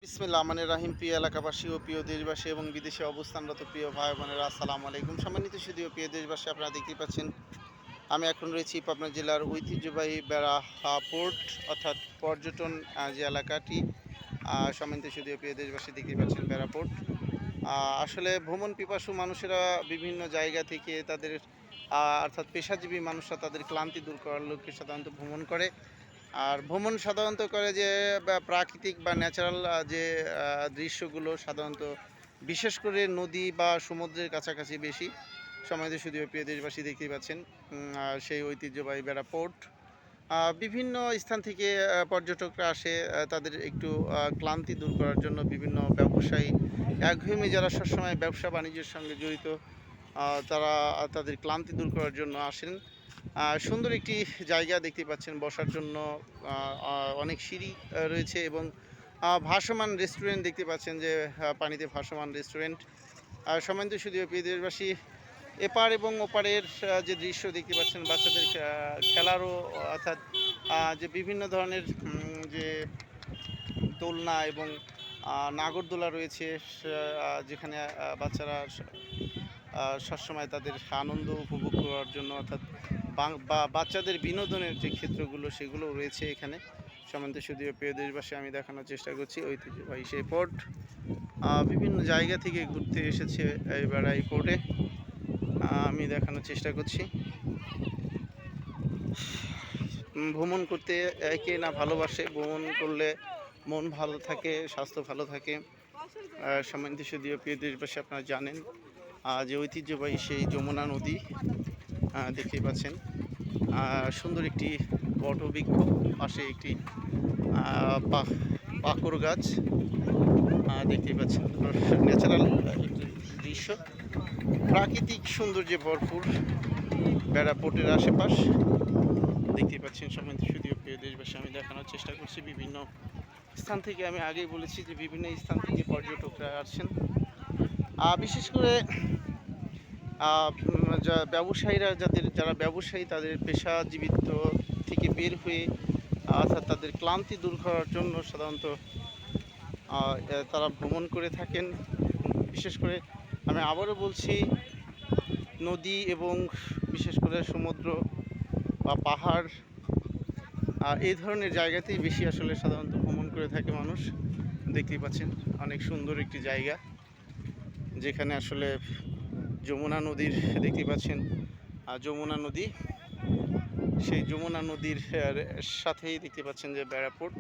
বিসমিল্লাহ রহমানির রহিম। প্রিয় এলাকাবাসী ও প্রিয় দেশবাসী এবং বিদেশে অবস্থানরত প্রিয় ভাই বোনেরা, আসসালামু আলাইকুম। সম্মানিত সুধীয় প্রিয় দেশবাসী, আপনারা দেখতেই পাচ্ছেন আমি এখন রয়েছি পাবনা জেলার ঐতিহ্যবাহী বেড়া পোর্ট অর্থাৎ পর্যটন যে এলাকাটি। সম্মানিত সুধীয় প্রিয় দেশবাসী, দেখতেই পাচ্ছেন বেড়া পোর্ট। আসলে ভ্রমণ পিপাসু মানুষেরা বিভিন্ন জায়গা থেকে তাদের অর্থাৎ পেশাজীবী মানুষরা তাদের ক্লান্তি দূর করার লক্ষ্যে সাধারণত ভ্রমণ করে। আর ভ্রমণ সাধারণত করে যে প্রাকৃতিক বা ন্যাচারাল যে দৃশ্যগুলো সাধারণত বিশেষ করে নদী বা সমুদ্রের কাছাকাছি বেশি। সম্মানিত সুধীয় প্রিয় দেশবাসী, দেখতেই পাচ্ছেন সেই ঐতিহ্যবাহী বেড়া পোর্ট। বিভিন্ন স্থান থেকে পর্যটকরা আসে তাদের একটু ক্লান্তি দূর করার জন্য। বিভিন্ন ব্যবসায়ী একঘেয়েমি যারা সবসময় ব্যবসা বাণিজ্যের সঙ্গে জড়িত, তারা তাদের ক্লান্তি দূর করার জন্য আসেন। সুন্দর একটি জায়গা দেখতে পাচ্ছেন বসার জন্য। অনেক সিঁড়ি রয়েছে এবং ভাসমান রেস্টুরেন্ট দেখতে পাচ্ছেন যে পানিতে ভাসমান রেস্টুরেন্ট। সম্মানিত সুধীয় প্রিয় দেশবাসী, এপার এবং ওপারের যে দৃশ্য দেখতে পাচ্ছেন বাচ্চাদের খেলারও, অর্থাৎ যে বিভিন্ন ধরনের যে দোলনা এবং নাগরদোলা রয়েছে, যেখানে বাচ্চারা সবসময় তাদের আনন্দ উপভোগ করার জন্য, অর্থাৎ বাচ্চাদের বিনোদনের যে ক্ষেত্রগুলো সেগুলোও রয়েছে এখানে। সম্বন্ধে সুধীয় প্রিয় দেশবাসী, আমি দেখানোর চেষ্টা করছি ঐতিহ্যবাহী সেই পোর্ট। বিভিন্ন জায়গা থেকে ঘুরতে এসেছে এবার এই পোর্টে। আমি দেখানোর চেষ্টা করছি। ভ্রমণ করতে কে না ভালোবাসে? ভ্রমণ করলে মন ভালো থাকে, স্বাস্থ্য ভালো থাকে। সম্মানিত সুধীয় প্রিয় দেশবাসী, আপনারা জানেন যে ঐতিহ্যবাহী সেই যমুনা নদী দেখতেই পাচ্ছেন। সুন্দর একটি বটবৃক্ষ, পাশে একটি পাকর গাছ দেখতেই পাচ্ছেন। ন্যাচারাল একটি দৃশ্য, প্রাকৃতিক সৌন্দর্যে ভরপুর বেড়া পোর্টের আশেপাশ দেখতেই পাচ্ছেন। সম্মানিত সুধীয় প্রিয় দেশবাসী, আমি দেখানোর চেষ্টা করছি বিভিন্ন স্থান থেকে। আমি আগেই বলেছি যে বিভিন্ন স্থান থেকে পর্যটকরা আসছেন। বিশেষ করে ব্যবসায়ীরা, যারা ব্যবসায়ী তাদের পেশাজীবিত থেকে বের হয়ে অর্থাৎ তাদের ক্লান্তি দূর করার জন্য সাধারণত তারা ভ্রমণ করে থাকেন। বিশেষ করে আমি আবারও বলছি, নদী এবং বিশেষ করে সমুদ্র বা পাহাড় এই ধরনের জায়গাতেই বেশি আসলে সাধারণত ভ্রমণ করে থাকে মানুষ। দেখতেই পাচ্ছেন অনেক সুন্দর একটি জায়গা, যেখানে আসলে যমুনা নদীর দেখতেই পাচ্ছেন যমুনা নদী, সেই যমুনা নদীর সাথেই দেখতে পাচ্ছেন যে বেড়া পোর্ট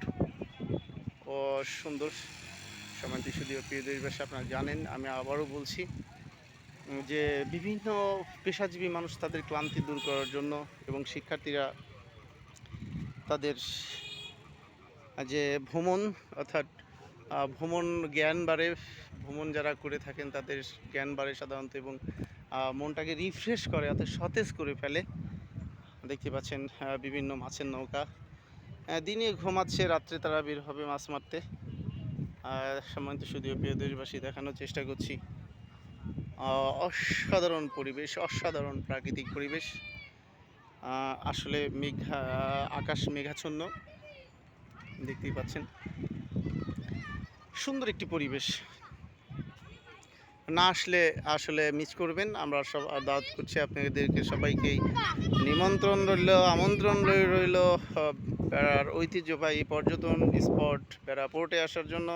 ও সুন্দর। সম্মানিত সুধীয় প্রিয় দেশবাসী, আপনারা জানেন, আমি আবারও বলছি যে বিভিন্ন পেশাজীবী মানুষ তাদের ক্লান্তি দূর করার জন্য এবং শিক্ষার্থীরা তাদের যে ভ্রমণ, অর্থাৎ ভ্রমণ জ্ঞান বাড়ে। ভ্রমণ যারা করে থাকেন তাদের জ্ঞান বাড়ে সাধারণত এবং মনটাকে রিফ্রেশ করে, অর্থাৎ সতেজ করে ফেলে। দেখতে পাচ্ছেন বিভিন্ন মাছের নৌকা, দিনে ঘুমাচ্ছে, রাত্রে তারা বের হবে মাছ মারতে। সম্মানিত সুধীয় প্রিয় দেশবাসী, দেখানোর চেষ্টা করছি অসাধারণ পরিবেশ, অসাধারণ প্রাকৃতিক পরিবেশ। আসলে আকাশ মেঘাচ্ছন্ন দেখতেই পাচ্ছেন। সুন্দর একটি পরিবেশ, না আসলে আসলে মিস করবেন। আমরা সব দাওয়াত করছি আপনাদেরকে, সবাইকেই নিমন্ত্রণ রইল, আমন্ত্রণ রইল বেড়ার ঐতিহ্যবাহী পর্যটন স্পট বেড়া পোর্টে আসার জন্য।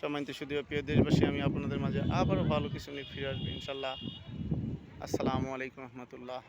সম্মানিত সুধীয় প্রিয় দেশবাসী, আমি আপনাদের মাঝে আবারও ভালো কিছু নিয়ে ফিরে আসবো ইনশাল্লাহ। আসসালামু আলাইকুম রহমতুল্লাহ।